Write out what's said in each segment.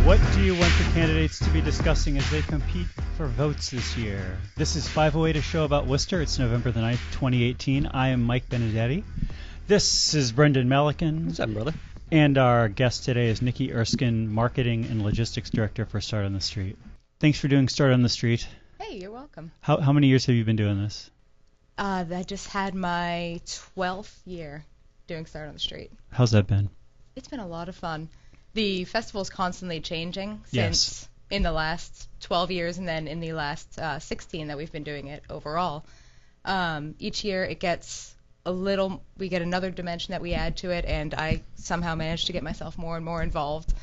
What do you want the candidates to be discussing as they compete for votes this year? This is 508, a show about Worcester. It's November the 9th, 2018. I am Mike Benedetti. This is Brendan Melican. What's up, brother? And our guest today is Nikki Erskine, Marketing and Logistics Director for Start on the Street. Thanks for doing Start on the Street. Hey, you're welcome. How many years have you been doing this? I just had my 12th year doing Start on the Street. How's that been? It's been a lot of fun. The festival's constantly changing since Yes. in the last 12 years and then in the last 16 that we've been doing it overall. Each year it gets we get another dimension that we add to it, and I somehow managed to get myself more and more involved.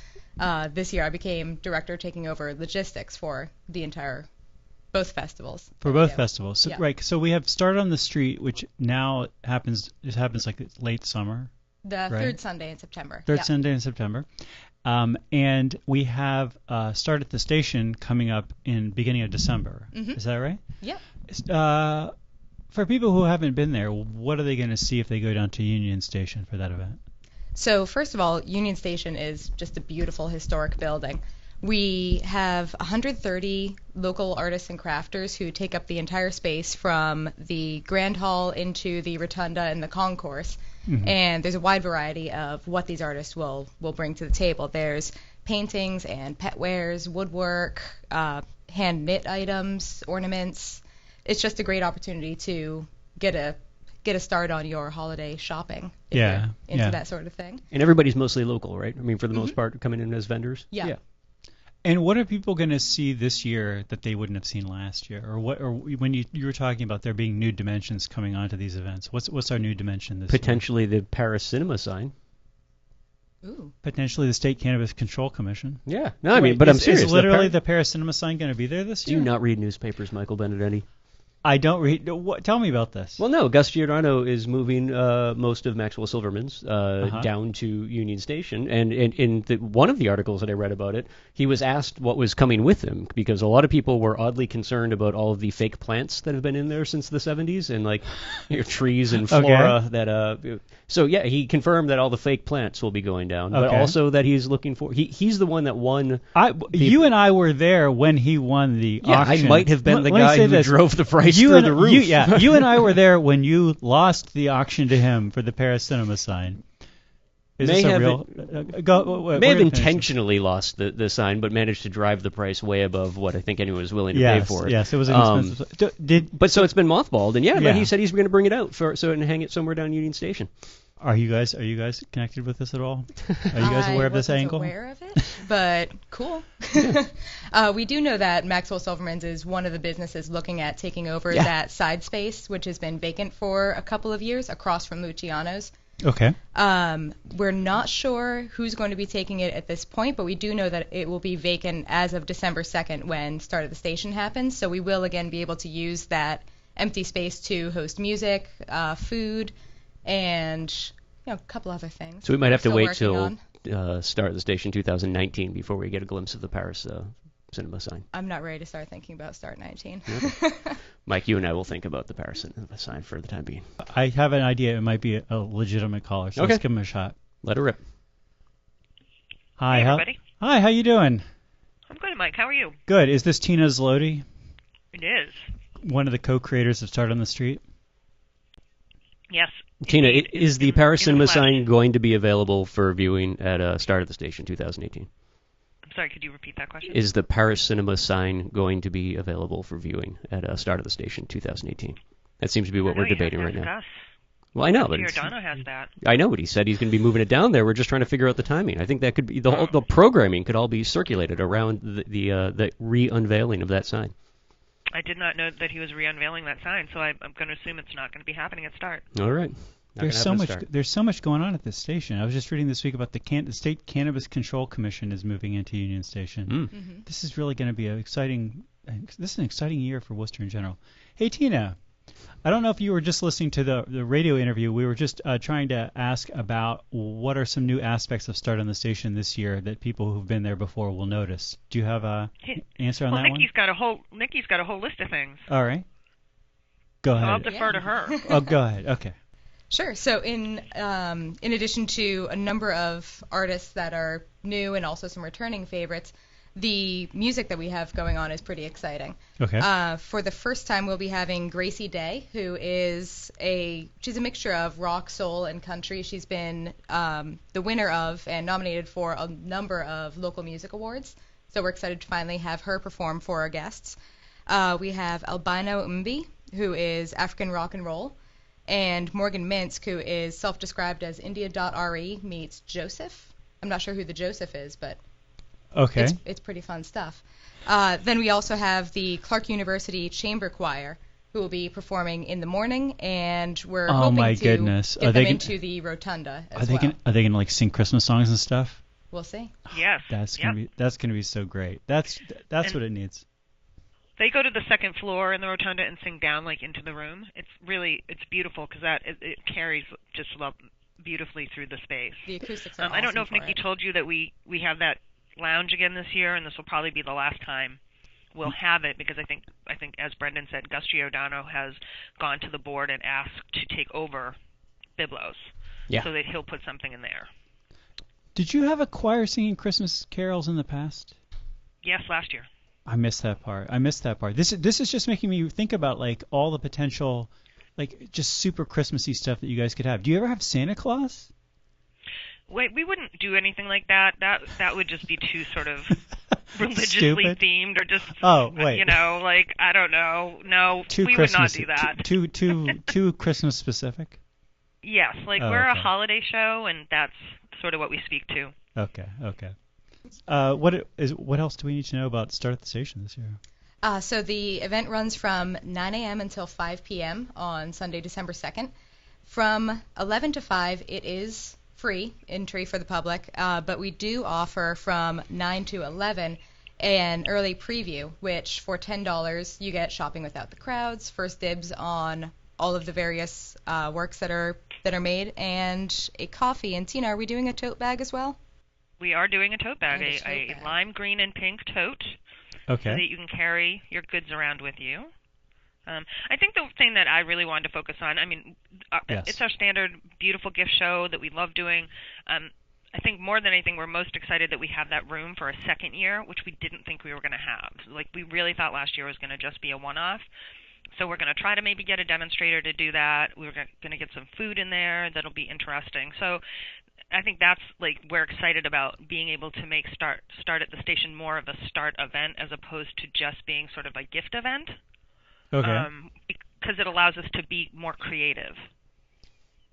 This year I became director, taking over logistics for both festivals. For both festivals. So, yeah. Right. So we have Start on the Street, which now happens like late summer. The third Sunday in September. Third Sunday in September. And we have Start at the Station coming up in beginning of December. Mm-hmm. Is that right? Yeah. For people who haven't been there, what are they going to see if they go down to Union Station for that event? So first of all, Union Station is just a beautiful historic building. We have 130 local artists and crafters who take up the entire space from the Grand Hall into the Rotunda and the Concourse. Mm-hmm. And there's a wide variety of what these artists will bring to the table. There's paintings and pet wares, woodwork, hand-knit items, ornaments. It's just a great opportunity to get a start on your holiday shopping if you're into that sort of thing. And everybody's mostly local, right? I mean, for the most part, coming in as vendors. Yeah. And what are people going to see this year that they wouldn't have seen last year? Or when you were talking about there being new dimensions coming onto these events, what's our new dimension this year? Potentially the Paris Cinema sign. Ooh. Potentially the State Cannabis Control Commission. Yeah. No, I mean, but I'm serious. Is literally the Paris Cinema sign going to be there this year? Do you not read newspapers, Michael Benedetti? I don't read. Tell me about this. Well, no. Gus Giordano is moving most of Maxwell Silverman's down to Union Station, and in one of the articles that I read about it, he was asked what was coming with him, because a lot of people were oddly concerned about all of the fake plants that have been in there since the 70s, and like trees and flora that. So yeah, he confirmed that all the fake plants will be going down, but also that he's looking for. He's the one that won. You and I were there when he won the auction. I might have been the guy who drove the price through the roof. You and I were there when you lost the auction to him for the Paris Cinema sign. Is this a real? May have intentionally lost the sign, but managed to drive the price way above what I think anyone was willing to pay for it. Yes, it was an expensive. But so it's been mothballed, and but he said he's going to bring it out and hang it somewhere down Union Station. Are you guys connected with this at all? Are you guys aware of this angle? I wasn't aware of it, but cool. We do know that Maxwell Silverman's is one of the businesses looking at taking over that side space, which has been vacant for a couple of years, across from Luciano's. Okay. We're not sure who's going to be taking it at this point, but we do know that it will be vacant as of December 2nd when Start at the Station happens. So we will again be able to use that empty space to host music, food, and a couple other things. So we might have to wait till Start at the Station 2019 before we get a glimpse of the Paris Cinema sign. I'm not ready to start thinking about Start 19. Okay. Mike, you and I will think about the Paris Cinema sign for the time being. I have an idea. It might be a legitimate caller, so let's give him a shot. Let her rip. Hi, hey, everybody. Hi, how you doing? I'm good, Mike. How are you? Good. Is this Tina Zloty? It is. One of the co-creators of Start on the Street? Yes. Tina, is the Paris Cinema sign going to be available for viewing at Start at the Station 2018? I'm sorry, could you repeat that question? Is the Paris Cinema sign going to be available for viewing at Start at the Station 2018? That seems to be what we're debating right now. Well, I know, but Giordano has that. I know, but he said he's going to be moving it down there. We're just trying to figure out the timing. I think that could be the programming could all be circulated around the re-unveiling of that sign. I did not know that he was re-unveiling that sign, so I'm going to assume it's not going to be happening at Start. All right. There's so much going on at this station. I was just reading this week about the State Cannabis Control Commission is moving into Union Station. Mm-hmm. This is really going to be an exciting year for Worcester in general. Hey, Tina, I don't know if you were just listening to the radio interview. We were just trying to ask about what are some new aspects of Start on the Station this year that people who've been there before will notice. Do you have an answer on that one? Nikki's got a whole list of things. All right. Go ahead. I'll defer to her. Oh, go ahead. Okay. Sure. So in addition to a number of artists that are new and also some returning favorites, the music that we have going on is pretty exciting. Okay. For the first time, we'll be having Gracie Day, who is she's a mixture of rock, soul, and country. She's been the winner of and nominated for a number of local music awards. So we're excited to finally have her perform for our guests. We have Albino Umbi, who is African rock and roll, and Morgan Minsk, who is self-described as India.re meets Joseph. I'm not sure who the Joseph is, but okay, it's pretty fun stuff. Then we also have the Clark University Chamber Choir, who will be performing in the morning, and we're hoping to get them into the rotunda as well. Are they gonna like sing Christmas songs and stuff? We'll see. Yes. That's gonna be so great. That's what it needs. They go to the second floor in the rotunda and sing down like into the room. It's beautiful because it carries just beautifully through the space. The acoustics are awesome. I don't know if Nikki told you that we have that lounge again this year, and this will probably be the last time we'll have it, because I think as Brendan said, Gus Giordano has gone to the board and asked to take over Biblos, so that he'll put something in there. Did you have a choir singing Christmas carols in the past? Yes, last year. I missed that part. This is just making me think about like all the potential, like just super Christmassy stuff that you guys could have. Do you ever have Santa Claus? Wait, we wouldn't do anything like that. That would just be too sort of religiously Stupid. themed, or just wait. I don't know. No, we would not do that. Too Christmas specific. Yes, we're a holiday show, and that's sort of what we speak to. Okay. What else do we need to know about Start at the Station this year? So the event runs from 9 a.m. until 5 p.m. on Sunday, December 2nd. From 11 to 5, it is free entry for the public, but we do offer from 9 to 11 an early preview, which for $10 you get shopping without the crowds, first dibs on all of the various works that are made, and a coffee. And Tina, are we doing a tote bag as well? We are doing a tote bag, a lime green and pink tote, so that you can carry your goods around with you. I think the thing that I really wanted to focus on, it's our standard beautiful gift show that we love doing. I think more than anything, we're most excited that we have that room for a second year, which we didn't think we were going to have. We really thought last year was going to just be a one-off. So we're going to try to maybe get a demonstrator to do that. We're going to get some food in there that'll be interesting. So I think that's we're excited about being able to make start at the station more of a start event as opposed to just being sort of a gift event. Okay. Because it allows us to be more creative.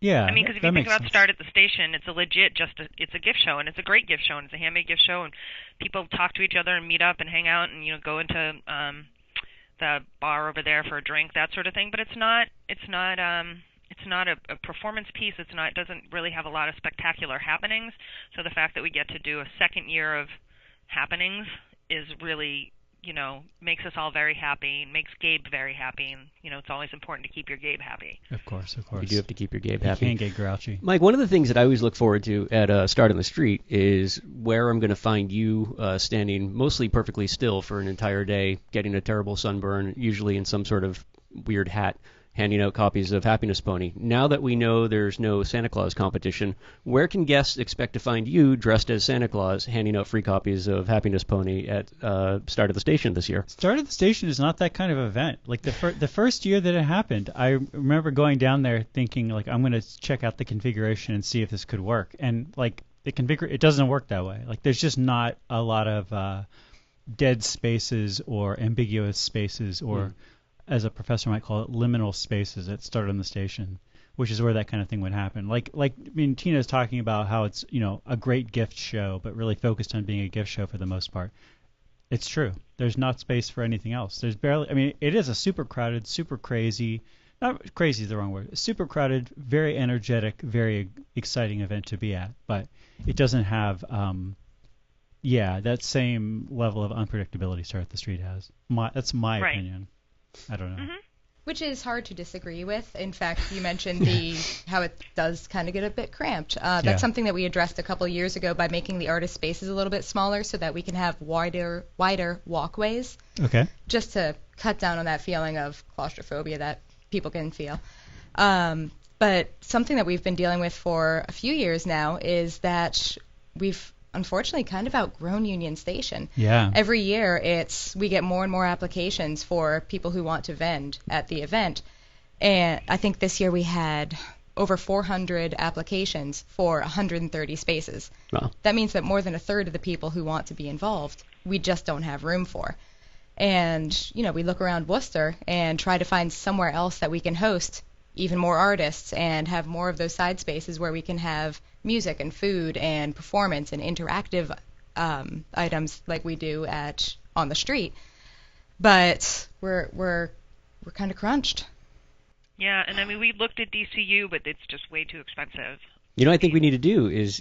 Yeah. Because if you think about Start at the Station, it's a legit it's a gift show, and it's a great gift show, and it's a handmade gift show, and people talk to each other and meet up and hang out and go into the bar over there for a drink, that sort of thing. But it's not a performance piece. It doesn't really have a lot of spectacular happenings. So the fact that we get to do a second year of happenings is really, makes us all very happy, makes Gabe very happy, and it's always important to keep your Gabe happy. Of course. You do have to keep your Gabe happy. You can't get grouchy. Mike, one of the things that I always look forward to at Start on the Street is where I'm going to find you standing mostly perfectly still for an entire day, getting a terrible sunburn, usually in some sort of weird hat, handing out copies of Happiness Pony. Now that we know there's no Santa Claus competition, where can guests expect to find you dressed as Santa Claus handing out free copies of Happiness Pony at Start at the Station this year? Start at the Station is not that kind of event. The first year that it happened, I remember going down there thinking, I'm going to check out the configuration and see if this could work. And, it doesn't work that way. There's just not a lot of dead spaces or ambiguous spaces or... as a professor might call it, liminal spaces that start on the station, which is where that kind of thing would happen. Tina's talking about how it's, a great gift show, but really focused on being a gift show for the most part. It's true. There's not space for anything else. There's barely, it is a super crowded, super crazy, not crazy is the wrong word, super crowded, very energetic, very exciting event to be at, but it doesn't have, that same level of unpredictability Start at the Street has. That's my opinion. I don't know. Mm-hmm. Which is hard to disagree with. In fact, you mentioned how it does kind of get a bit cramped. That's something that we addressed a couple of years ago by making the artist spaces a little bit smaller so that we can have wider walkways. Okay. Just to cut down on that feeling of claustrophobia that people can feel. But something that we've been dealing with for a few years now is that we've unfortunately kind of outgrown Union Station. Yeah. Every year we get more and more applications for people who want to vend at the event. And I think this year we had over 400 applications for 130 spaces. Wow. That means that more than a third of the people who want to be involved, we just don't have room for. And, we look around Worcester and try to find somewhere else that we can host even more artists and have more of those side spaces where we can have music and food and performance and interactive items like we do on the street. But we're kind of crunched. Yeah, and I mean, we looked at DCU, but it's just way too expensive. I think we need to do is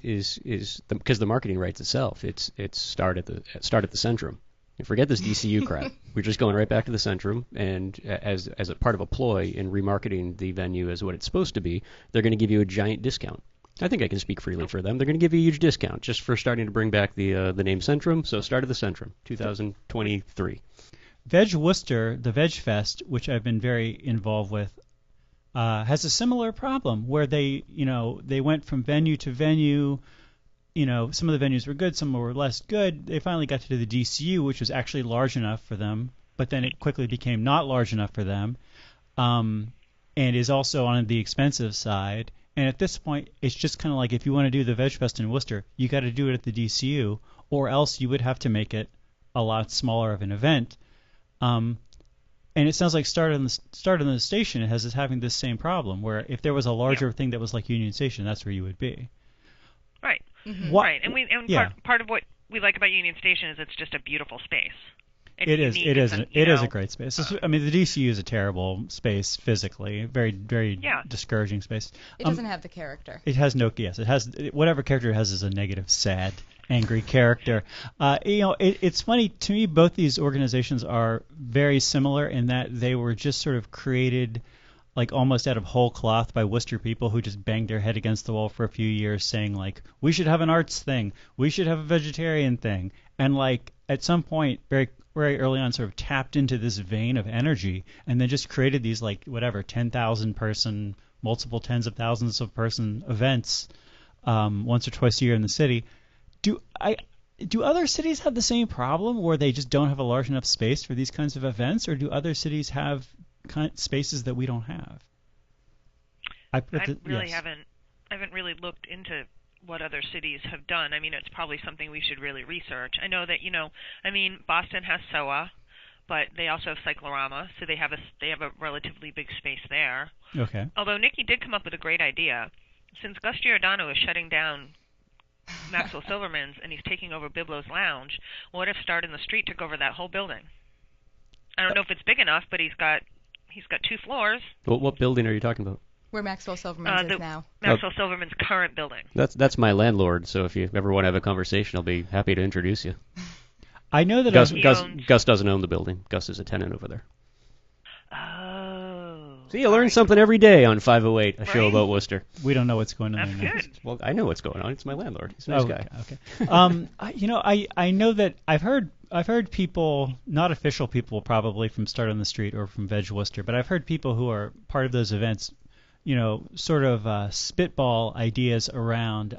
because the marketing writes itself. It's start at the Xxxtreme. Forget this DCU crap. We're just going right back to the Xxxtreme, and as a part of a ploy in remarketing the venue as what it's supposed to be, they're going to give you a giant discount. I think I can speak freely for them. They're going to give you a huge discount just for starting to bring back the name Xxxtreme. So start at the Xxxtreme, 2023. Veg Worcester, the Veg Fest, which I've been very involved with, has a similar problem where they went from venue to venue. Some of the venues were good, some were less good. They finally got to do the DCU, which was actually large enough for them, but then it quickly became not large enough for them, and is also on the expensive side. And at this point, it's just kind of like if you want to do the Veg Fest in Worcester, you got to do it at the DCU, or else you would have to make it a lot smaller of an event. And it sounds like Start on the Station is having this same problem, where if there was a larger thing that was like Union Station, that's where you would be. Right. Mm-hmm. Right. And part of what we like about Union Station is it's just a beautiful space. It is a great space. I mean, the DCU is a terrible space physically, very, very discouraging space. It doesn't have the character. It has no. Yes, it has whatever character it has is a negative, sad, angry character. It's funny to me. Both these organizations are very similar in that they were just sort of created, like almost out of whole cloth by Worcester people who just banged their head against the wall for a few years saying like, we should have an arts thing, we should have a vegetarian thing, and like at some point very very early on sort of tapped into this vein of energy and then just created these like 10,000 person, multiple tens of thousands of person events once or twice a year in the city. Do other cities have the same problem where they just don't have a large enough space for these kinds of events, or do other cities have spaces that we don't have? I haven't really looked into what other cities have done. I mean, it's probably something we should really research. I know that Boston has SOA, but they also have Cyclorama, so they have a relatively big space there. Okay. Although Nikki did come up with a great idea. Since Gus Giordano is shutting down Maxwell Silverman's and he's taking over Biblo's Lounge, what if Start in the Street took over that whole building? I don't know if it's big enough, but he's got 2 floors. What building are you talking about? Where Maxwell Silverman's is now. Maxwell Silverman's current building. That's my landlord, so if you ever want to have a conversation, I'll be happy to introduce you. I know that Gus doesn't own the building. Gus is a tenant over there. Oh. See, you learn something every day on 508, a show about Worcester. We don't know what's going on there. That's good. Well, I know what's going on. It's my landlord. He's a nice guy. Okay. I know that I've heard people, not official people probably from Start on the Street or from Veg Worcester, but I've heard people who are part of those events, sort of spitball ideas around,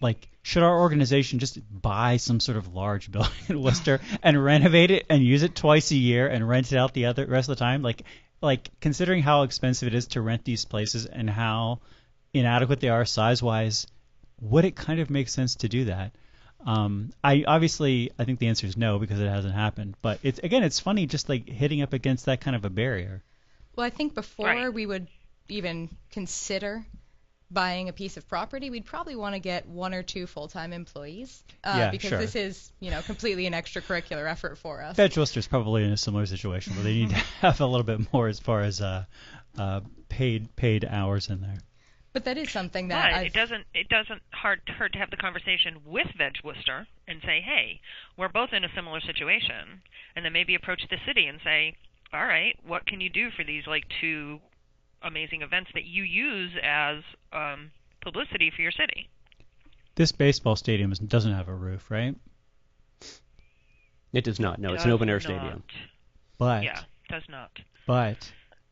like should our organization just buy some sort of large building in Worcester and renovate it and use it twice a year and rent it out the rest of the time? Like considering how expensive it is to rent these places and how inadequate they are size-wise, would it kind of make sense to do that? I think the answer is no because it hasn't happened. But it's funny just like hitting up against that kind of a barrier. Well, I think before we would even consider buying a piece of property, we'd probably want to get 1 or 2 full-time employees because this is, completely an extracurricular effort for us. Veg Worcester's probably in a similar situation where they need to have a little bit more as far as paid hours in there. But that is something that it doesn't hurt to have the conversation with Veg Worcester and say, hey, we're both in a similar situation, and then maybe approach the city and say, all right, what can you do for these 2 amazing events that you use as publicity for your city? This baseball stadium doesn't have a roof, right? It does not. No, it's an open-air stadium. But yeah, it does not. But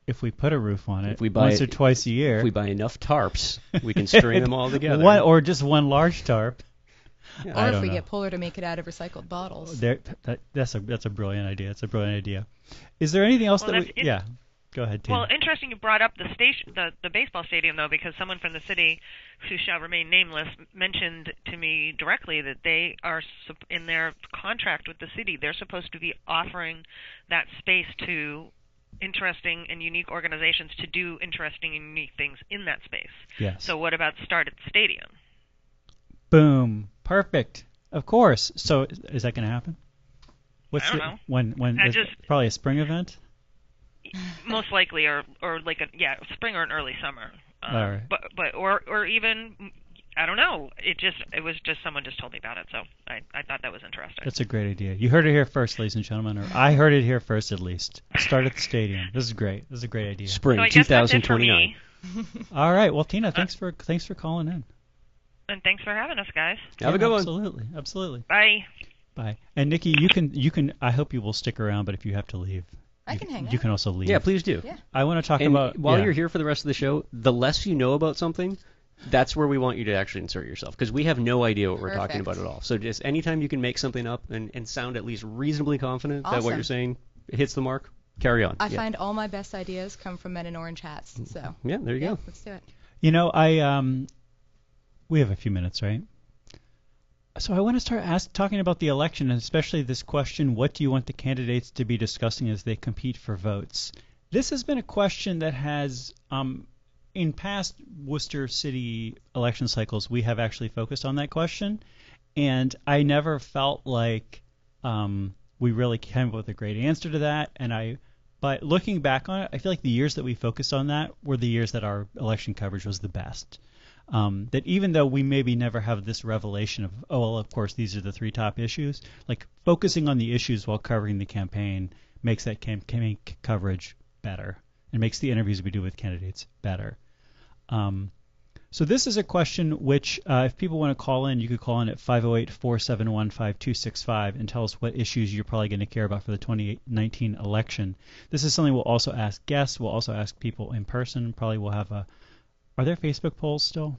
if we put a roof on it if we buy once or twice a year. If we buy enough tarps, we can string them all together. Or just one large tarp. Yeah. Or if we get Polar to make it out of recycled bottles. That's a brilliant idea. It's a brilliant idea. Is there anything else yeah. Go ahead, Tina. Well, interesting you brought up the baseball stadium, though, because someone from the city, who shall remain nameless, mentioned to me directly that they are, in their contract with the city, they're supposed to be offering that space to interesting and unique organizations to do interesting and unique things in that space. Yes. So what about stART at the stadium? Boom. Perfect. Of course. So is that going to happen? I don't know. When probably a spring event? Most likely, or like spring or an early summer. All right. But or even, I don't know. It was just someone just told me about it, so I thought that was interesting. That's a great idea. You heard it here first, ladies and gentlemen, or I heard it here first at least. Start at the stadium. This is great. This is a great idea. Spring so 2029. All right. Well, Tina, thanks for calling in. And thanks for having us, guys. Have a good one. Absolutely. Bye. Bye. And Nikki, you can. I hope you will stick around, but if you have to leave, I can hang out. You can also leave. Yeah, please do. Yeah. I want to talk about while you're here for the rest of the show, the less you know about something, that's where we want you to actually insert yourself, because we have no idea what we're talking about at all. So just anytime you can make something up and sound at least reasonably confident that what you're saying hits the mark, carry on. I find all my best ideas come from men in orange hats. So yeah, there you go. Let's do it. You know, we have a few minutes, right? So I want to start talking about the election, and especially this question: what do you want the candidates to be discussing as they compete for votes? This has been a question that has, in past Worcester City election cycles, we have actually focused on that question, and I never felt like we really came up with a great answer to that. But looking back on it, I feel like the years that we focused on that were the years that our election coverage was the best. That even though we maybe never have this revelation of, of course, these are the three top issues, like focusing on the issues while covering the campaign makes that campaign coverage better and makes the interviews we do with candidates better. So this is a question which, if people want to call in, you could call in at 508-471-5265 and tell us what issues you're probably going to care about for the 2019 election. This is something we'll also ask guests. We'll also ask people in person. Probably we'll have Are there Facebook polls still?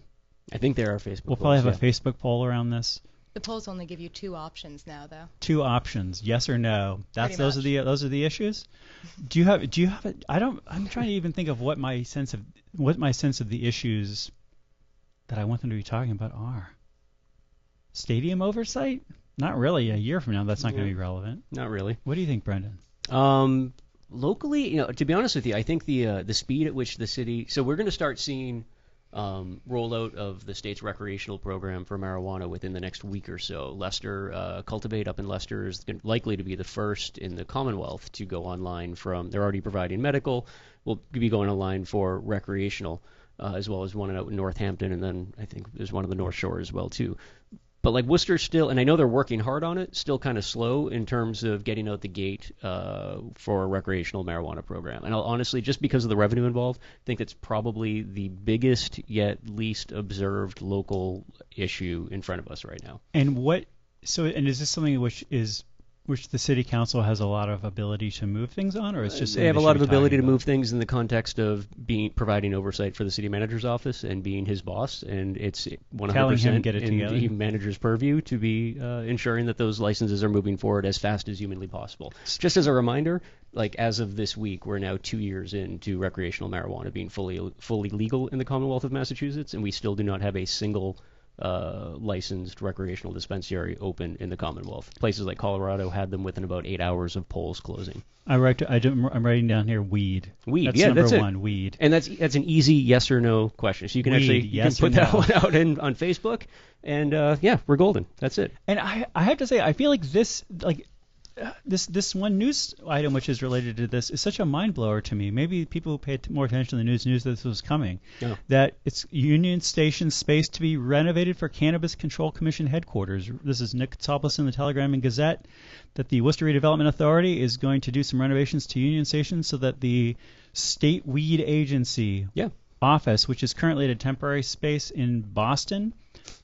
I think there are Facebook polls. We'll probably have a Facebook poll around this. The polls only give you 2 options now, though. 2 options, yes or no. Those are the issues. Do you have it? I'm trying to even think of what my sense of the issues that I want them to be talking about are. Stadium oversight? Not really. A year from now, that's not going to be relevant. Not really. What do you think, Brendan? Locally, to be honest with you, I think the speed at which the city. So we're going to start seeing rollout of the state's recreational program for marijuana within the next week or so. Leicester, Cultivate up in Leicester is likely to be the first in the Commonwealth to go online from. They're already providing medical. We'll be going online for recreational, as well as one out in Northampton, and then I think there's one on the North Shore as well too. But like Worcester still, and I know they're working hard on it, still kind of slow in terms of getting out the gate for a recreational marijuana program. And I'll honestly, just because of the revenue involved, think it's probably the biggest yet least observed local issue in front of us right now. And is this something which the city council has a lot of ability to move things on, or it's just they have a lot of ability to move things in the context of providing oversight for the city manager's office and being his boss, and it's 100% in the manager's purview to be ensuring that those licenses are moving forward as fast as humanly possible. Just as a reminder, like as of this week, we're now 2 years into recreational marijuana being fully legal in the Commonwealth of Massachusetts, and we still do not have a single licensed recreational dispensary open in the Commonwealth. Places like Colorado had them within about 8 hours of polls closing. I'm writing down here weed. Weed, that's number one, weed. And that's an easy yes or no question. So you can put that one out on Facebook, and we're golden. That's it. And I have to say, I feel like this one news item which is related to this is such a mind blower to me. Maybe people who paid more attention to the news knew this was coming. Yeah. That it's Union Station space to be renovated for Cannabis Control Commission headquarters. This is Nick Tsopoulos in the Telegram and Gazette. That the Worcester Redevelopment Authority is going to do some renovations to Union Station so that the State Weed Agency office, which is currently at a temporary space in Boston,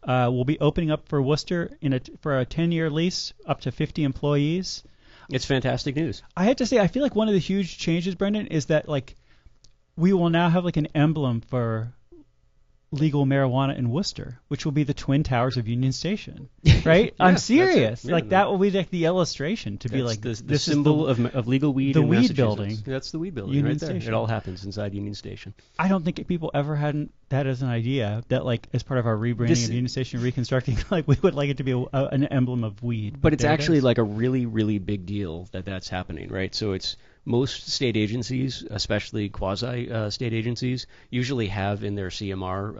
will be opening up for Worcester for a 10-year lease, up to 50 employees. It's fantastic news. I have to say, I feel like one of the huge changes, Brendan, is that we will now have like an emblem for legal marijuana in Worcester, which will be the Twin Towers of Union Station, right? Yeah, I'm serious. Yeah, like that will be like the illustration to be like the symbol of legal weed. The in weed building. That's the weed building Union right there. Station. It all happens inside Union Station. I don't think people ever had that as an idea that like as part of our rebranding of Union Station, reconstructing, like we would like it to be an emblem of weed. But it's actually like a really, really big deal that's happening, right? So it's most state agencies, especially quasi-state agencies, usually have in their CMR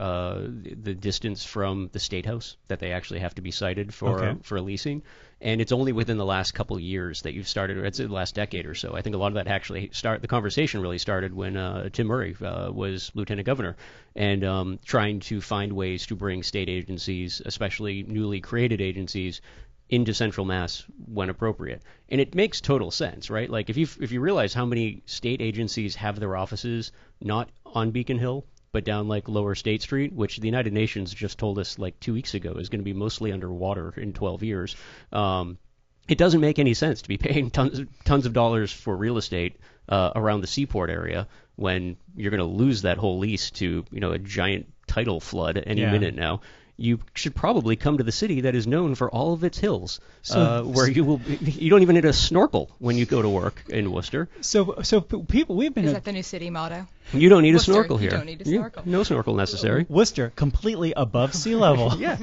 the distance from the state house that they actually have to be cited for leasing. And it's only within the last couple of years that you've started, or it's the last decade or so. I think a lot of that actually the conversation really started when Tim Murray was lieutenant governor, and trying to find ways to bring state agencies, especially newly created agencies, into Central Mass when appropriate. And it makes total sense, right? Like if you realize how many state agencies have their offices not on Beacon Hill, but down like Lower State Street, which the United Nations just told us like 2 weeks ago is going to be mostly underwater in 12 years. It doesn't make any sense to be paying tons of dollars for real estate around the seaport area when you're going to lose that whole lease to a giant tidal flood any minute now. You should probably come to the city that is known for all of its hills, where you don't even need a snorkel when you go to work in Worcester. So people, we've been. Is that the new city motto? You don't need Worcester, a snorkel here. You don't need a snorkel. No snorkel necessary. Worcester, completely above sea level. Yeah.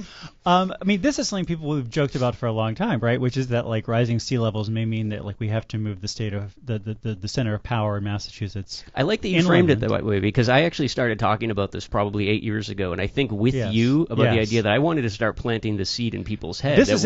I mean, this is something people have joked about for a long time, right? Which is that like rising sea levels may mean that like we have to move the state of the center of power in Massachusetts. I like that you framed it that way, because I actually started talking about this probably 8 years ago, and I think with you about the idea that I wanted to start planting the seed in people's heads. This is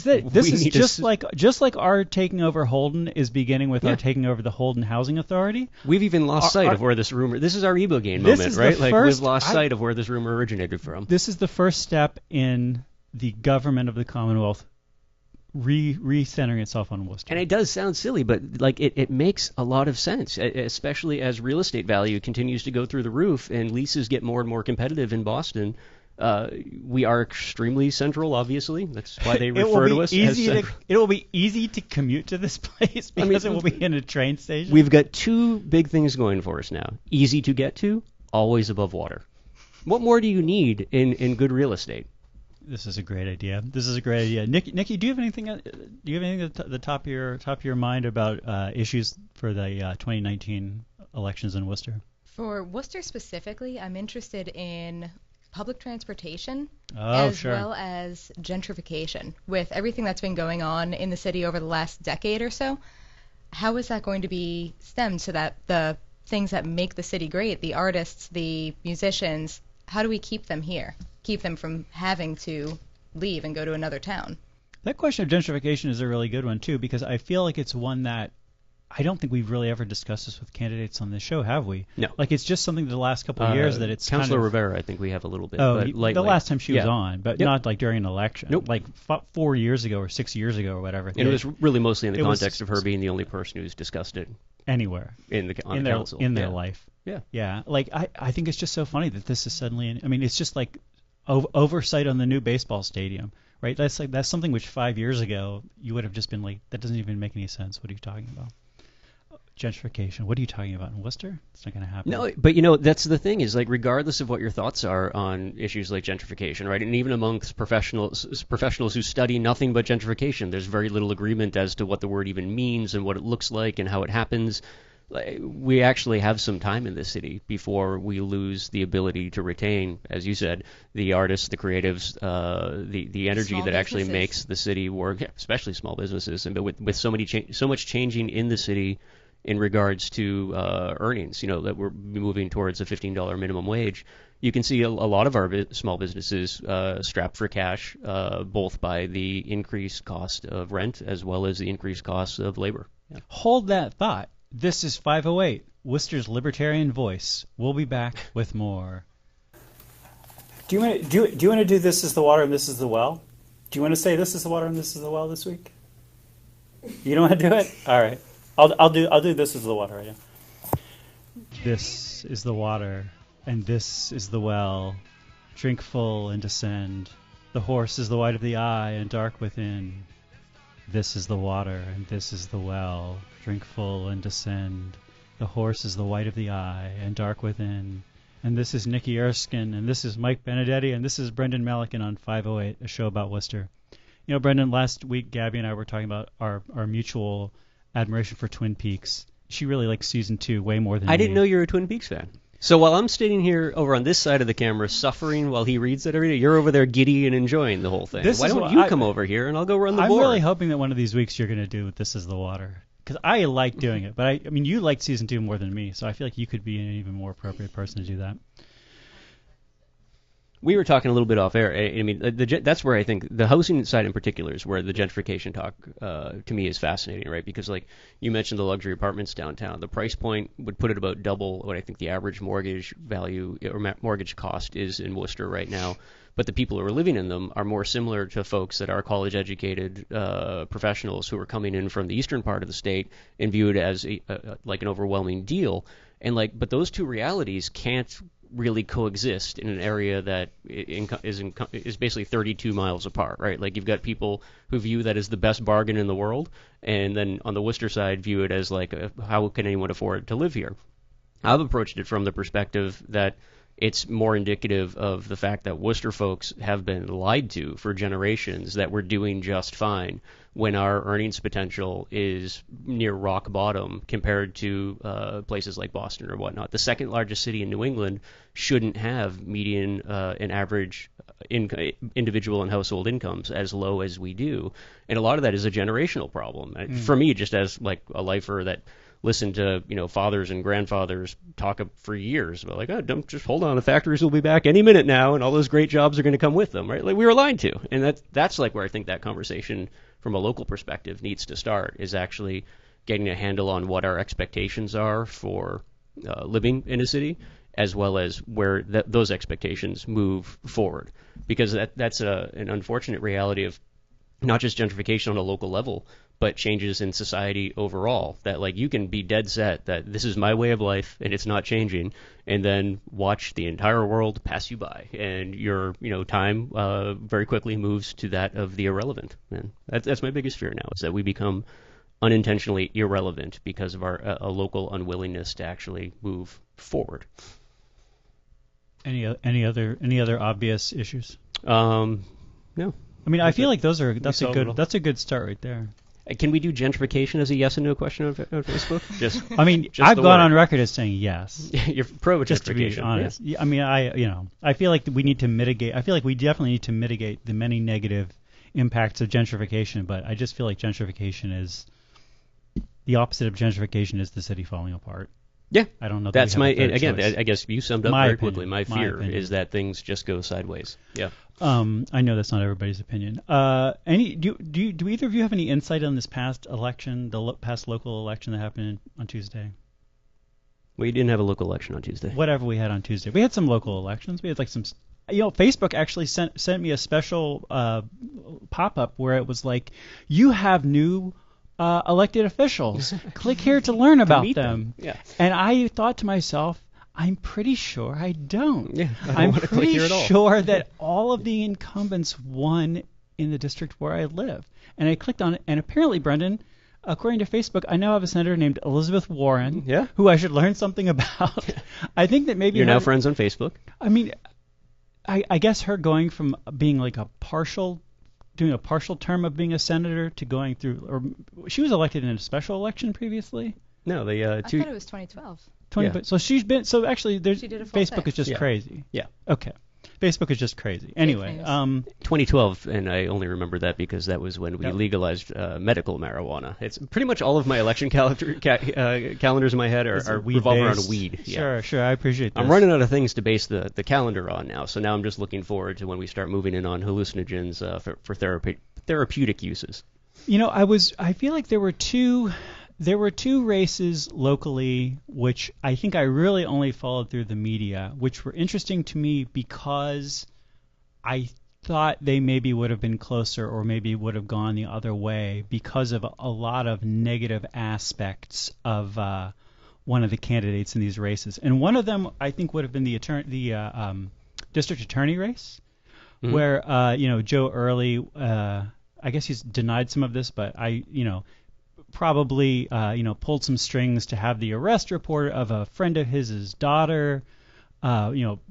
it. This is just like our taking over Holden is beginning with our taking over the Holden Housing Authority. We've even lost sight of where this rumor. This is our Ebogaine moment, right? Like we've lost sight of where this rumor originated from. This is the first step in the government of the Commonwealth recentering itself on Worcester. And it does sound silly, but like it makes a lot of sense, especially as real estate value continues to go through the roof and leases get more and more competitive in Boston. We are extremely central, obviously. That's why they refer to us as central. It will be easy to commute to this place because it will be in a train station. We've got two big things going for us now. Easy to get to, always above water. What more do you need in good real estate? This is a great idea. Nikki, do you have anything? At the top of your mind about issues for the 2019 elections in Worcester? For Worcester specifically, I'm interested in public transportation well as gentrification. With everything that's been going on in the city over the last decade or so, how is that going to be stemmed so that the things that make the city great, the artists, the musicians, how do we keep them here? Keep them from having to leave and go to another town? That question of gentrification is a really good one, too, because I feel like it's one that I don't think we've really ever discussed this with candidates on this show, have we? No. Like, it's just something the last couple of years that it's Councilor Rivera, I think we have a little bit. Oh, but the last time she was on, but not like during an election. Nope. Like 4 years ago or 6 years ago or whatever. And it was really mostly in the context of her being the only person who's discussed it anywhere on the council. In their life. Yeah. Yeah. Like, I think it's just so funny that this is suddenly, I mean, it's just like oversight on the new baseball stadium, right? That's something which 5 years ago you would have just been like, that doesn't even make any sense. What are you talking about? Gentrification. What are you talking about in Worcester? It's not going to happen. No, but that's the thing is, like, regardless of what your thoughts are on issues like gentrification, right? And even amongst professionals who study nothing but gentrification, there's very little agreement as to what the word even means and what it looks like and how it happens. We actually have some time in this city before we lose the ability to retain, as you said, the artists, the creatives, the energy small that actually businesses. makes the city work, especially small businesses. And but with so much changing in the city in regards to earnings, that we're moving towards a $15 minimum wage, you can see a lot of our small businesses strapped for cash, both by the increased cost of rent as well as the increased cost of labor. Yeah. Hold that thought. This is 508, Worcester's Libertarian Voice. We'll be back with more. Do you want to do this is the water and this is the well? Do you want to say this is the water and this is the well this week? You don't want to do it? All right. I'll do this is the water right now. This is the water and this is the well. Drink full and descend. The horse is the white of the eye and dark within. This is the water and this is the well. Drink full and descend. The horse is the white of the eye and dark within. And this is Nikki Erskine, and this is Mike Benedetti, and this is Brendan Malikan on 508, a show about Worcester. You know, Brendan, last week Gabby and I were talking about our mutual admiration for Twin Peaks. She really likes season 2 way more than me. I didn't know you were a Twin Peaks fan. So while I'm sitting here over on this side of the camera suffering while he reads it every day, you're over there giddy and enjoying the whole thing. Why don't you come over here and I'll go run the board? I'm really hoping that one of these weeks you're going to do This Is the Water. Because I like doing it, but I mean, you liked season 2 more than me, so I feel like you could be an even more appropriate person to do that. We were talking a little bit off air. I mean, that's where I think the housing side in particular is where the gentrification talk to me is fascinating, right? Because like you mentioned the luxury apartments downtown, the price point would put it about double what I think the average mortgage value or mortgage cost is in Worcester right now. But the people who are living in them are more similar to folks that are college-educated professionals who are coming in from the eastern part of the state and view it as like an overwhelming deal. And but those two realities can't really coexist in an area that is basically 32 miles apart, right? Like you've got people who view that as the best bargain in the world, and then on the Worcester side view it as like how can anyone afford to live here? I've approached it from the perspective that it's more indicative of the fact that Worcester folks have been lied to for generations that we're doing just fine when our earnings potential is near rock bottom compared to places like Boston or whatnot. The second largest city in New England shouldn't have median and average individual and household incomes as low as we do. And a lot of that is a generational problem. For me, just as like a lifer that listened to fathers and grandfathers talk for years about like, oh, don't just hold on, the factories will be back any minute now, and all those great jobs are going to come with them, right? Like we were lied to, and that's like where I think that conversation from a local perspective needs to start, is actually getting a handle on what our expectations are for living in a city, as well as where those expectations move forward, because that's an unfortunate reality of not just gentrification on a local level, but changes in society overall, that like you can be dead set that this is my way of life and it's not changing, and then watch the entire world pass you by, and your time very quickly moves to that of the irrelevant. And that's my biggest fear now, is that we become unintentionally irrelevant because of our a local unwillingness to actually move forward. Any other obvious issues? No. I mean, I feel like that's a good start right there. Can we do gentrification as a yes and no question on Facebook? I've gone on record as saying yes. You're pro gentrification. Just to be honest. Yeah. I mean, I feel like we need to mitigate. I feel like we definitely need to mitigate the many negative impacts of gentrification. But I just feel like gentrification is the opposite of gentrification is the city falling apart. Yeah, I don't know. That's my again. Choice. I guess you summed up very quickly. My fear is that things just go sideways. Yeah. I know that's not everybody's opinion. Do either of you have any insight on this past election, the past local election that happened on Tuesday? We didn't have a local election on Tuesday. Whatever we had on Tuesday, we had some local elections. We had like some. Facebook actually sent me a special pop-up where it was like, you have new elected officials. Click here to learn about them. Yeah. And I thought to myself, I'm pretty sure I don't. Yeah, I'm pretty sure that all of the incumbents won in the district where I live. And I clicked on it, and apparently, Brendan, according to Facebook, I now have a senator named Elizabeth Warren, who I should learn something about. I think that maybe you're now friends on Facebook. I mean, I guess her going from being like doing a partial term of being a senator to going through, or she was elected in a special election previously. No, I thought it was 2012. So she's been. So actually, Facebook is just crazy. Yeah. Okay. Facebook is just crazy. Anyway, 2012, and I only remember that because that was when we legalized medical marijuana. It's pretty much all of my election calendars in my head are revolve around weed. Sure, I appreciate that. I'm running out of things to base the calendar on now, so now I'm just looking forward to when we start moving in on hallucinogens for therapeutic uses. I feel like there were two races locally, which I think I really only followed through the media, which were interesting to me because I thought they maybe would have been closer or maybe would have gone the other way because of a lot of negative aspects of one of the candidates in these races. And one of them, I think, would have been the district attorney race, where Joe Early, I guess he's denied some of this, but probably pulled some strings to have the arrest report of a friend of his daughter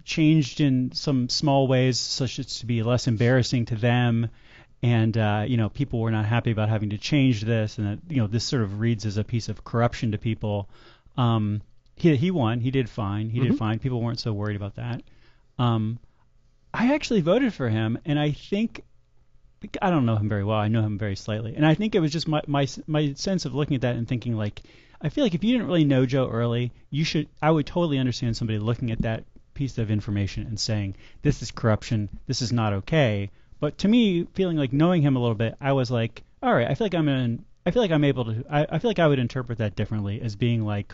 changed in some small ways such as to be less embarrassing to them. And, people were not happy about having to change this, and that, this sort of reads as a piece of corruption to people. He won. He did fine. He did fine. People weren't so worried about that. I actually voted for him, and I think, I don't know him very well. I know him very slightly. And I think it was just my sense of looking at that and thinking, like, I feel like if you didn't really know Joe Early, I would totally understand somebody looking at that piece of information and saying, this is corruption, this is not okay. But to me, feeling like knowing him a little bit, I was like, all right, I feel like I would interpret that differently as being like,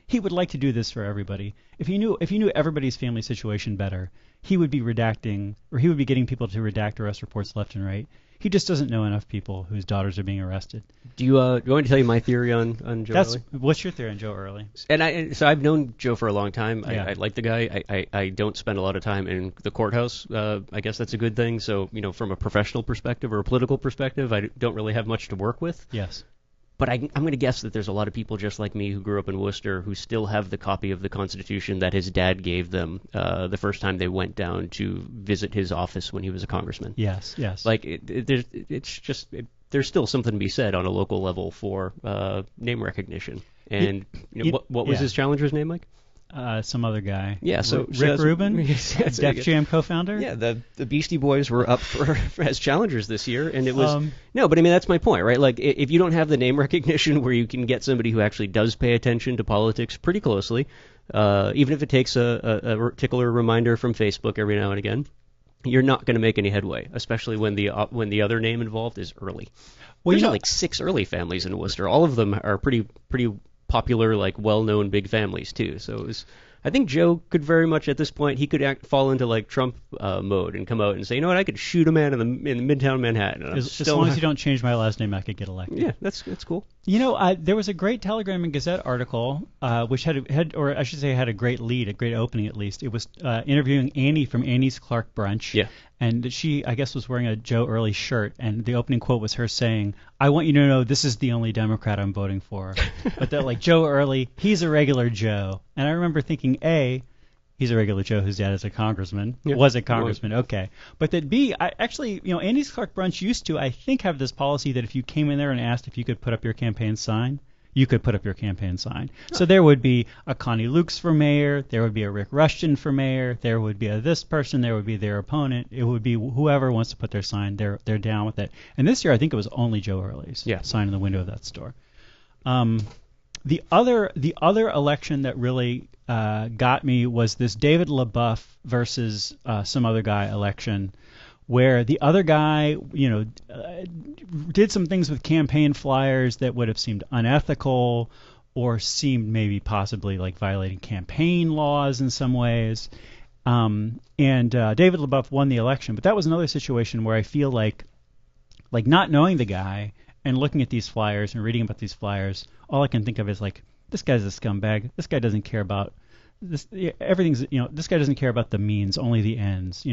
he would like to do this for everybody. If he knew everybody's family situation better, he would be redacting, or he would be getting people to redact arrest reports left and right. He just doesn't know enough people whose daughters are being arrested. Do you want me to tell you my theory on Joe Early? What's your theory on Joe Early? So I've known Joe for a long time. Yeah. I like the guy. I don't spend a lot of time in the courthouse. I guess that's a good thing. So, from a professional perspective or a political perspective, I don't really have much to work with. Yes. But I'm going to guess that there's a lot of people just like me who grew up in Worcester who still have the copy of the Constitution that his dad gave them the first time they went down to visit his office when he was a congressman. Yes. Like, there's still something to be said on a local level for name recognition. And what was his challenger's name, Mike? Some other guy. Yeah, so Rick Rubin, Def Jam co-founder. Yeah, the Beastie Boys were up as challengers this year, and it was no, but I mean that's my point, right? Like if you don't have the name recognition where you can get somebody who actually does pay attention to politics pretty closely, even if it takes a particular reminder from Facebook every now and again, you're not going to make any headway, especially when the other name involved is Early. Well, there's like 6 Early families in Worcester. All of them are pretty popular, like well-known big families too. So I think Joe could very much at this point, he could fall into like Trump mode and come out and say, you know what, I could shoot a man in Midtown Manhattan. As long as you don't change my last name, I could get elected. Yeah, that's cool. There was a great Telegram and Gazette article, which had a great lead, a great opening at least. It was interviewing Annie from Annie's Clark Brunch. Yeah. And she, I guess, was wearing a Joe Early shirt, and the opening quote was her saying, "I want you to know this is the only Democrat I'm voting for." But that, like, Joe Early, he's a regular Joe. And I remember thinking, A, he's a regular Joe whose dad is a congressman, was a congressman, okay. But that B, Annie's Clark Brunch used to, I think, have this policy that if you came in there and asked if you could put up your campaign sign, you could put up your campaign sign. So there would be a Connie Lukes for mayor, there would be a Rick Rushton for mayor, there would be a this person, there would be their opponent. It would be whoever wants to put their sign, they're down with it. And this year I think it was only Joe Early's sign in the window of that store. The other election that really got me was this David LeBoeuf versus some other guy election, where the other guy, did some things with campaign flyers that would have seemed unethical or seemed maybe possibly like violating campaign laws in some ways. And David LeBoeuf won the election, but that was another situation where I feel like not knowing the guy and looking at these flyers and reading about these flyers, all I can think of is like, this guy's a scumbag. This guy doesn't care about this. Everything's, this guy doesn't care about the means, only the ends.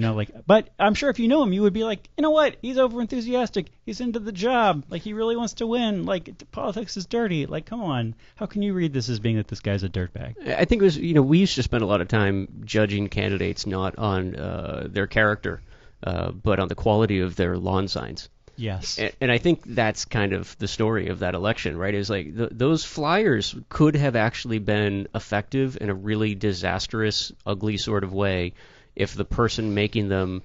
But I'm sure if you know him, you would be like, you know what? He's over enthusiastic. He's into the job. Like, he really wants to win. Like, politics is dirty. Like, come on. How can you read this as being that this guy's a dirtbag? I think it was, we used to spend a lot of time judging candidates not on their character, but on the quality of their lawn signs. Yes. And I think that's kind of the story of that election, right? Is like those flyers could have actually been effective in a really disastrous, ugly sort of way if the person making them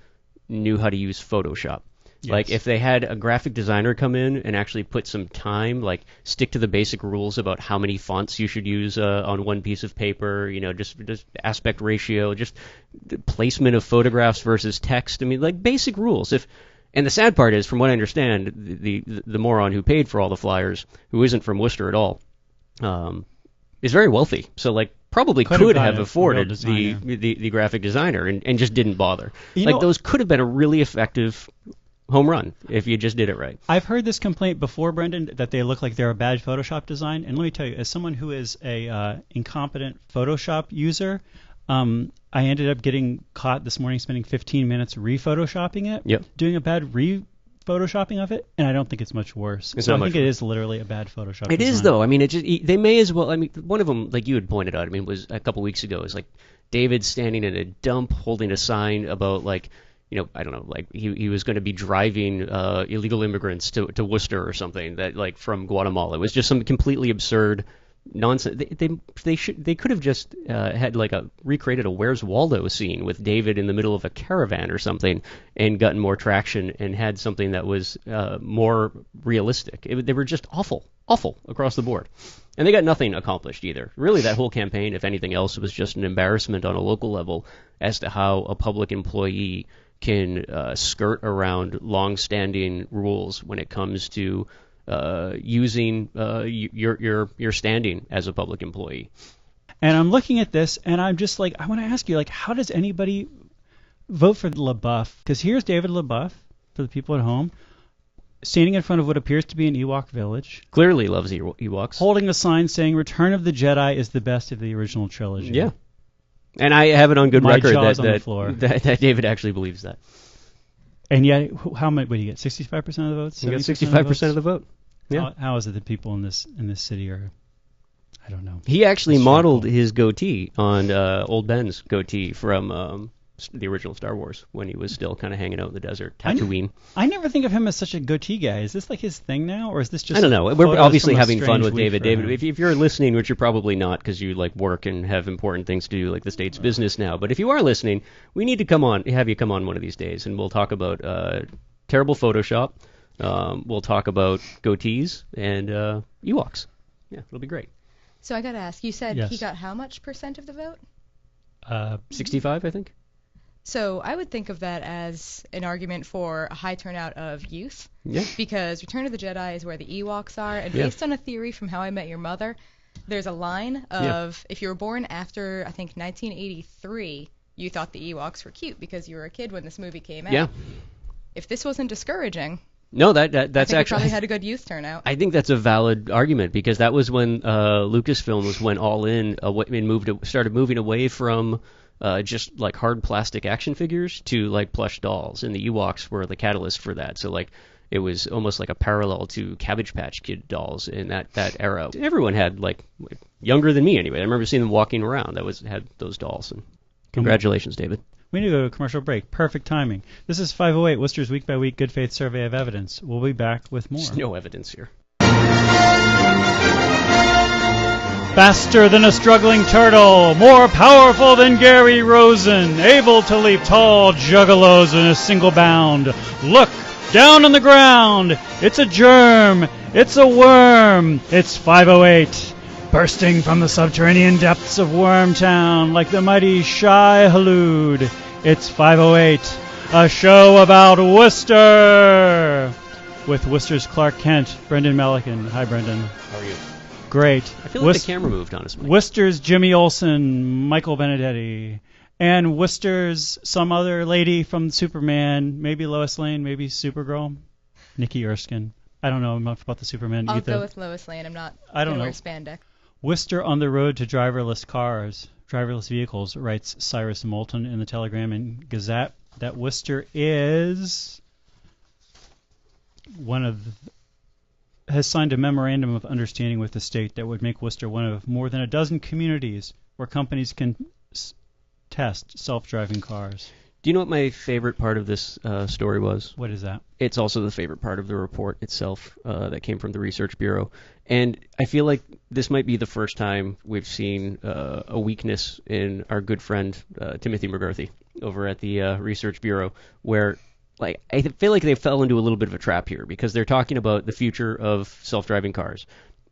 knew how to use Photoshop. Yes. Like if they had a graphic designer come in and actually put some time, like stick to the basic rules about how many fonts you should use on one piece of paper, just aspect ratio, just placement of photographs versus text. I mean, like basic rules. And the sad part is, from what I understand, the moron who paid for all the flyers, who isn't from Worcester at all, is very wealthy. So, like, probably could have afforded the graphic designer and just didn't bother. Those could have been a really effective home run if you just did it right. I've heard this complaint before, Brendan, that they look like they're a bad Photoshop design. And let me tell you, as someone who is a incompetent Photoshop user, I ended up getting caught this morning spending 15 minutes re-photoshopping it, doing a bad photoshopping of it, and I don't think it's much worse. So I think it is literally a bad Photoshop It design. is, though. I mean, they may as well. I mean, one of them, like you had pointed out, I mean, was a couple weeks ago, is like David standing in a dump holding a sign about, like, you know, I don't know, like he was going to be driving illegal immigrants to Worcester or something, that like from Guatemala. It was just some completely absurd nonsense. They could have just had like recreated a Where's Waldo scene with David in the middle of a caravan or something, and gotten more traction and had something that was more realistic. They were just awful across the board, and they got nothing accomplished either. Really, that whole campaign, if anything else, was just an embarrassment on a local level as to how a public employee can skirt around long-standing rules when it comes to using your standing as a public employee. And I'm looking at this, and I'm just like, I want to ask you, like, how does anybody vote for LeBoeuf? Because here's David LeBoeuf, for the people at home, standing in front of what appears to be an Ewok village. Clearly loves Ewoks. Holding a sign saying, Return of the Jedi is the best of the original trilogy. Yeah. And I have it on good record that David actually believes that. And yet, how much would he get? 65% of the votes? He got 65% of the vote. Yeah. How is it that people in this city are? I don't know. He actually modeled his goatee on Old Ben's goatee from the original Star Wars when he was still kind of hanging out in the desert, Tatooine. I never think of him as such a goatee guy. Is this like his thing now, or is this just? I don't know. We're obviously having fun with David. David, if you're listening, which you're probably not because you like work and have important things to do, like the state's business now. But if you are listening, we need to have you come on one of these days, and we'll talk about terrible Photoshop. We'll talk about goatees and Ewoks. Yeah, it'll be great. So I got to ask. You said he got how much % of the vote? 65, I think. So I would think of that as an argument for a high turnout of youth. Yeah. Because Return of the Jedi is where the Ewoks are, and based on a theory from How I Met Your Mother, there's a line of if you were born after, I think, 1983, you thought the Ewoks were cute because you were a kid when this movie came out. Yeah. If this wasn't discourting... No, that's I think actually. we probably had a good youth turnout. I think that's a valid argument because that was when Lucasfilm went all in and started moving away from just like hard plastic action figures to like plush dolls, and the Ewoks were the catalyst for that. So like it was almost like a parallel to Cabbage Patch Kid dolls in that era. Everyone had like younger than me anyway. I remember seeing them walking around had those dolls. And congratulations, David. We need to go to a commercial break. Perfect timing. This is 508, Worcester's Week by Week Good Faith Survey of Evidence. We'll be back with more. There's no evidence here. Faster than a struggling turtle, more powerful than Gary Rosen, able to leap tall juggalos in a single bound. Look, down on the ground. It's a germ. It's a worm. It's 508. Bursting from the subterranean depths of Wormtown like the mighty Shai Halud. It's 508, a show about Worcester. With Worcester's Clark Kent, Brendan Melican. Hi, Brendan. How are you? Great. I feel like the camera moved, honestly. Worcester's Jimmy Olsen, Michael Benedetti. And Worcester's some other lady from Superman, maybe Lois Lane, maybe Supergirl, Nikki Erskine. I don't know enough about the Superman I'll either. go with Lois Lane. I'm not going to wear spandex. Worcester on the road to driverless vehicles, writes Cyrus Moulton in the Telegram and Gazette, that Worcester is has signed a memorandum of understanding with the state that would make Worcester one of more than a dozen communities where companies can test self-driving cars. Do you know what my favorite part of this story was? What is that? It's also the favorite part of the report itself that came from the Research Bureau. And I feel like this might be the first time we've seen a weakness in our good friend Timothy McGarthy over at the Research Bureau, where like I feel like they fell into a little bit of a trap here because they're talking about the future of self-driving cars.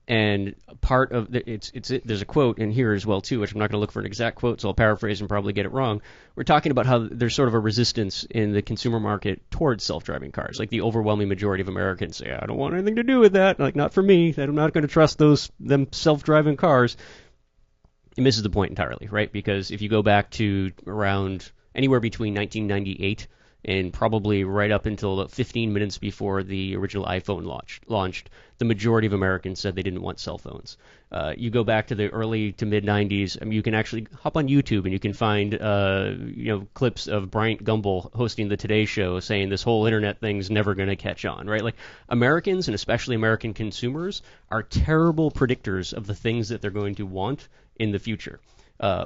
And part of there's a quote in here as well too, which I'm not going to look for an exact quote, so I'll paraphrase and probably get it wrong. We're talking about how there's sort of a resistance in the consumer market towards self-driving cars. Like the overwhelming majority of Americans say, I don't want anything to do with that. Like not for me. I'm not going to trust them self-driving cars. It misses the point entirely, right? Because if you go back to around anywhere between 1998 and probably right up until about 15 minutes before the original iPhone launched, the majority of Americans said they didn't want cell phones. You go back to the early to mid 90s, I mean, you can actually hop on YouTube and you can find clips of Bryant Gumbel hosting the Today Show saying this whole internet thing's never going to catch on, right? Like, Americans, and especially American consumers, are terrible predictors of the things that they're going to want in the future.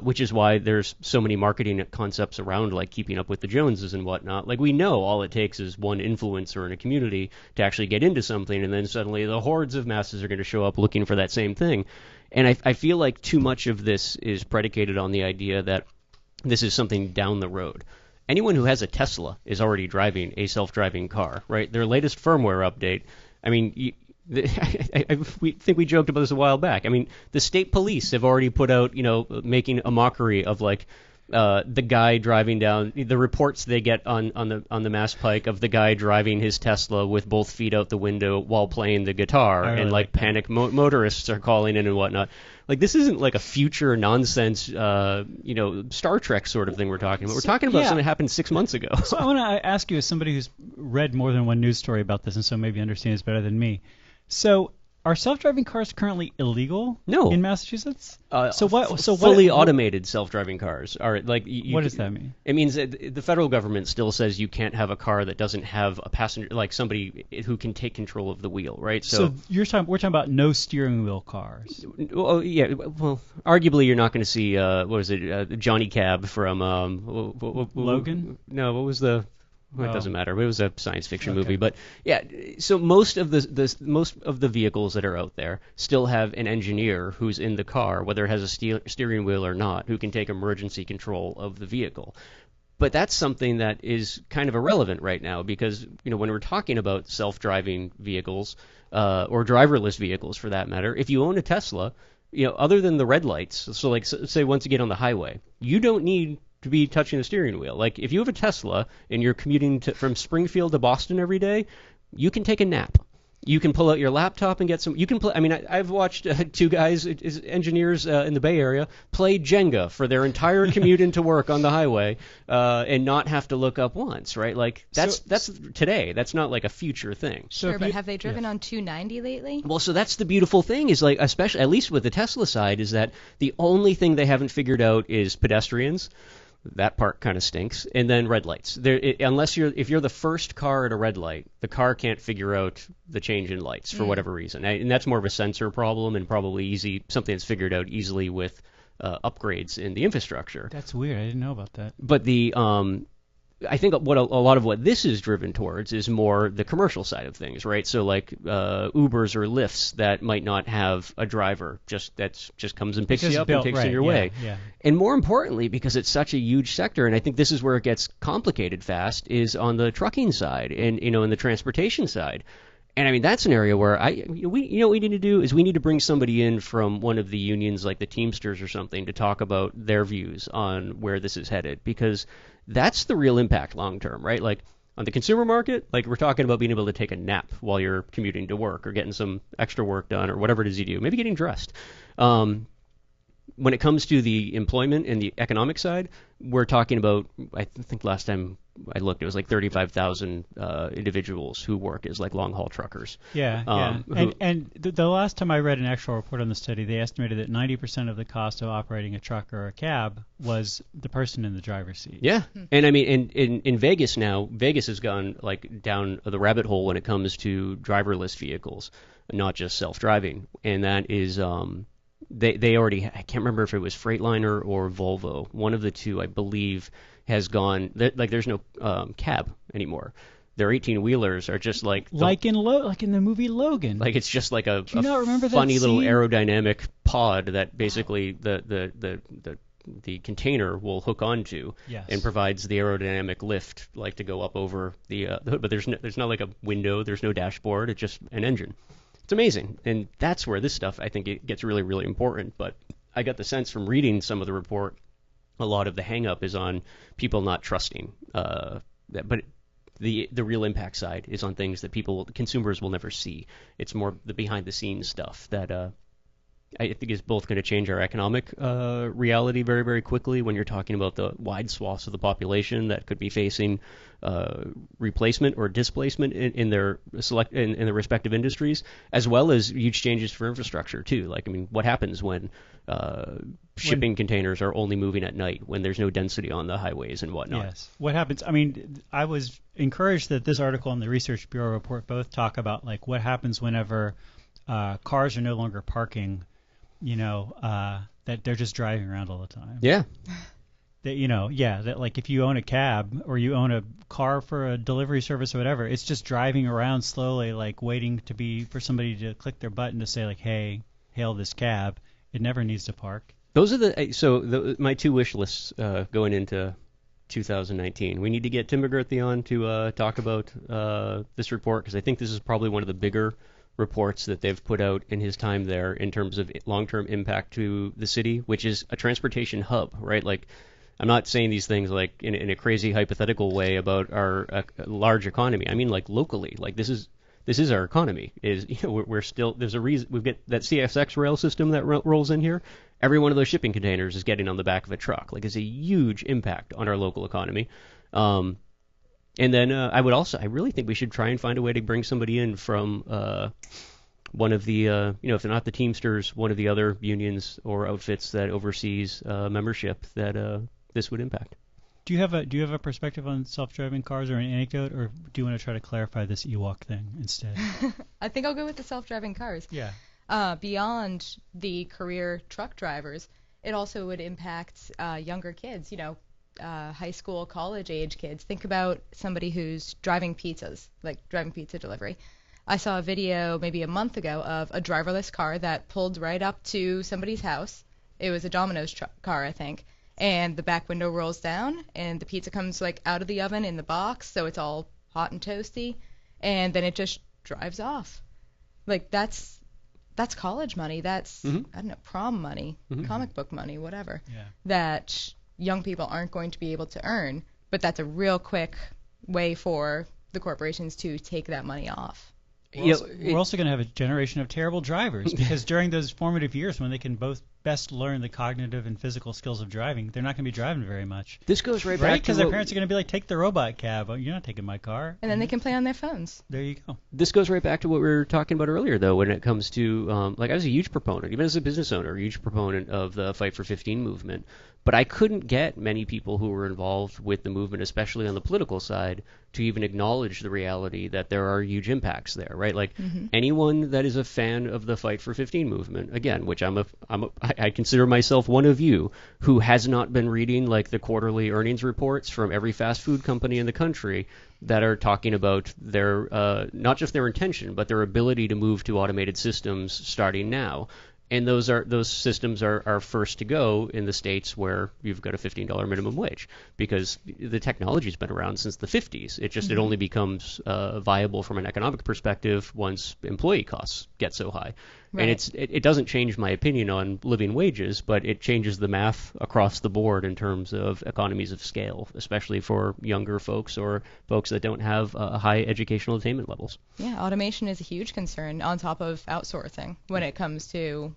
Which is why there's so many marketing concepts around, like keeping up with the Joneses and whatnot. Like, we know all it takes is one influencer in a community to actually get into something, and then suddenly the hordes of masses are going to show up looking for that same thing. And I feel like too much of this is predicated on the idea that this is something down the road. Anyone who has a Tesla is already driving a self-driving car, right? Their latest firmware update, I mean, we think we joked about this a while back. I mean, the state police have already put out, making a mockery of like the guy driving down, the reports they get on the Mass Pike of the guy driving his Tesla with both feet out the window while playing the guitar, and like panic motorists are calling in and whatnot. Like, this isn't like a future nonsense, Star Trek sort of thing we're talking about. We're talking about something that happened 6 months ago. So I want to ask you, as somebody who's read more than one news story about this, and so maybe understands better than me. So, are self-driving cars currently illegal? No. In Massachusetts? Fully automated self-driving cars are like. What does that mean? It means that the federal government still says you can't have a car that doesn't have a passenger, like somebody who can take control of the wheel, right? So we're talking about no steering wheel cars. Well, yeah. Well, arguably you're not going to see Johnny Cab from Logan? No, what was the? Well, it doesn't matter. It was a science fiction movie, but yeah. So most of the vehicles that are out there still have an engineer who's in the car, whether it has a steering wheel or not, who can take emergency control of the vehicle. But that's something that is kind of irrelevant right now because when we're talking about self-driving vehicles or driverless vehicles for that matter, if you own a Tesla, other than the red lights, so like say once you get on the highway, you don't need to be touching the steering wheel. Like, if you have a Tesla and you're commuting from Springfield to Boston every day, you can take a nap. You can pull out your laptop and get some. You can play. I mean, I've watched two guys, engineers in the Bay Area, play Jenga for their entire commute into work on the highway, and not have to look up once, right? Like, that's today. That's not like a future thing. Sure, but have they driven on 290 lately? Well, so that's the beautiful thing is, like, especially at least with the Tesla side, is that the only thing they haven't figured out is pedestrians. That part kind of stinks. And then red lights. If you're the first car at a red light, the car can't figure out the change in lights for whatever reason. And that's more of a sensor problem and probably something that's figured out easily with upgrades in the infrastructure. That's weird. I didn't know about that. But I think what a lot of what this is driven towards is more the commercial side of things, right? So like Ubers or Lyfts that might not have a driver, just comes and picks you up and takes you your way. Yeah. And more importantly, because it's such a huge sector, and I think this is where it gets complicated fast, is on the trucking side and in the transportation side. And I mean, that's an area where what we need to do is we need to bring somebody in from one of the unions, like the Teamsters or something, to talk about their views on where this is headed, because that's the real impact long term, right? Like, on the consumer market, like, we're talking about being able to take a nap while you're commuting to work or getting some extra work done or whatever it is you do, maybe getting dressed. When it comes to the employment and the economic side, we're talking about, I think last time I looked, it was like 35,000 individuals who work as like long-haul truckers. Yeah. And the last time I read an actual report on the study, they estimated that 90% of the cost of operating a truck or a cab was the person in the driver's seat. Yeah. And I mean, in Vegas now, Vegas has gone like down the rabbit hole when it comes to driverless vehicles, not just self-driving. And that is... They already, I can't remember if it was Freightliner or Volvo. One of the two, I believe, has gone, like, there's no cab anymore. Their 18-wheelers are just like... Like in the movie Logan. Like, it's just like a funny little aerodynamic pod that basically the container will hook onto and provides the aerodynamic lift, like, to go up over the hood. But there's not like a window, there's no dashboard, it's just an engine. It's amazing, and that's where this stuff, I think, it gets really, really important. But I got the sense from reading some of the report, a lot of the hang-up is on people not trusting. But the real impact side is on things that consumers will never see. It's more the behind-the-scenes stuff that I think is both going to change our economic reality very, very quickly when you're talking about the wide swaths of the population that could be facing replacement or displacement in their respective industries, as well as huge changes for infrastructure too. Like, I mean, what happens when shipping containers are only moving at night when there's no density on the highways and whatnot? Yes. What happens? I mean, I was encouraged that this article and the Research Bureau report both talk about like what happens whenever cars are no longer parking. That they're just driving around all the time. Yeah. That like if you own a cab or you own a car for a delivery service or whatever, it's just driving around slowly, like waiting for somebody to click their button to say like, hey, hail this cab. It never needs to park. Those are my two wish lists going into 2019. We need to get Tim McGurthy on to talk about this report, because I think this is probably one of the bigger reports that they've put out in his time there in terms of long-term impact to the city, which is a transportation hub, right? Like, I'm not saying these things like in a crazy hypothetical way about our large economy. I mean, like locally, like this is our economy. We're still, there's a reason we've got that CSX rail system that rolls in here. Every one of those shipping containers is getting on the back of a truck. Like, it's a huge impact on our local economy. And then I really think we should try and find a way to bring somebody in from one of the, if they're not the Teamsters, one of the other unions or outfits that oversees membership that this would impact. Do you have a perspective on self-driving cars or an anecdote, or do you want to try to clarify this Ewok thing instead? I think I'll go with the self-driving cars. Yeah. Beyond the career truck drivers, it also would impact younger kids. High school, college age kids. Think about somebody who's driving pizzas, like driving pizza delivery. I saw a video maybe a month ago of a driverless car that pulled right up to somebody's house. It was a Domino's car, I think. And the back window rolls down, and the pizza comes like out of the oven in the box, so it's all hot and toasty, and then it just drives off. Like, that's college money. That's I don't know, prom money, comic book money, whatever. Yeah. That young people aren't going to be able to earn, but that's a real quick way for the corporations to take that money off. We're also going to have a generation of terrible drivers, because during those formative years when they can both best learn the cognitive and physical skills of driving, they're not going to be driving very much. This goes right back to because their parents are going to be like, take the robot cab. Oh, you're not taking my car. And then they can play on their phones. There you go. This goes right back to what we were talking about earlier, though, when it comes to, I was a huge proponent, even as a business owner, a huge proponent of the Fight for 15 movement. But I couldn't get many people who were involved with the movement, especially on the political side, to even acknowledge the reality that there are huge impacts there, right? Like, anyone that is a fan of the Fight for 15 movement, again, which I consider myself one of you, who has not been reading like the quarterly earnings reports from every fast food company in the country that are talking about their not just their intention, but their ability to move to automated systems starting now. And those systems are first to go in the states where you've got a $15 minimum wage, because the technology's been around since the 50s. It only becomes viable from an economic perspective once employee costs get so high. Right. And it doesn't change my opinion on living wages, but it changes the math across the board in terms of economies of scale, especially for younger folks or folks that don't have high educational attainment levels. Yeah, automation is a huge concern on top of outsourcing when it comes to,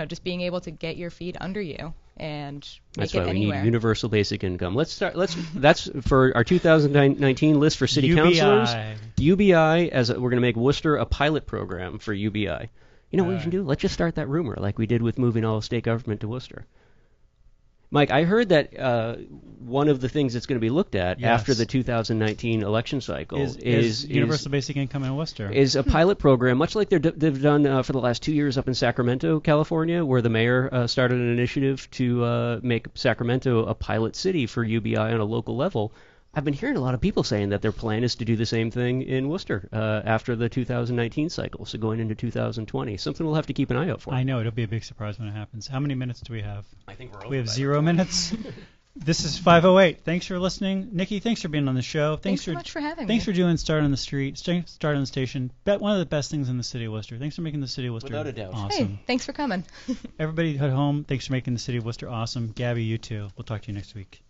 just being able to get your feet under you and make That's why it anywhere. We need universal basic income. That's for our 2019 list for city UBI. councilors. UBI, we're going to make Worcester a pilot program for UBI. You know what we can do? Let's just start that rumor like we did with moving all state government to Worcester. Mike, I heard that one of the things that's going to be looked at after the 2019 election cycle is universal basic income in Worcester. Is a pilot program, much like they've done for the last 2 years up in Sacramento, California, where the mayor started an initiative to make Sacramento a pilot city for UBI on a local level. I've been hearing a lot of people saying that their plan is to do the same thing in Worcester after the 2019 cycle, so going into 2020. Something we'll have to keep an eye out for. I know. It'll be a big surprise when it happens. How many minutes do we have? I think we're over. We have 0 minutes. This is 5:08. Thanks for listening. Nikki, thanks for being on the show. Thanks so much for having me. Thanks for doing Start on the Street, Start on the Station. One of the best things in the city of Worcester. Thanks for making the city of Worcester Without a doubt. Awesome. Hey, thanks for coming. Everybody at home, thanks for making the city of Worcester awesome. Gabby, you too. We'll talk to you next week.